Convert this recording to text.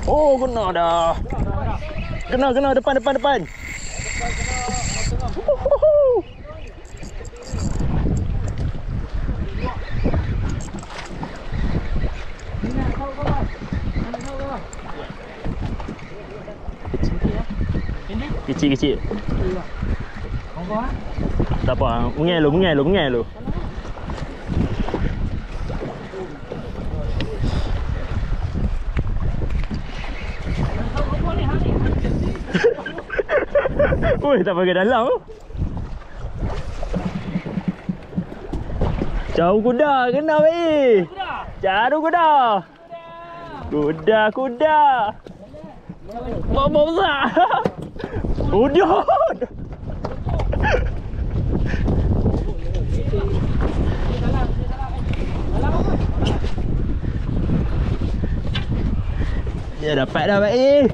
Oh, kena dah. Kena depan. Kecil. Tak apa, mengelur. Oi, tak pakai dalam. Jauh kuda, kena weh. Jaru kuda. Kuda. Bawa besar. Udah. Dia dapat dah baik.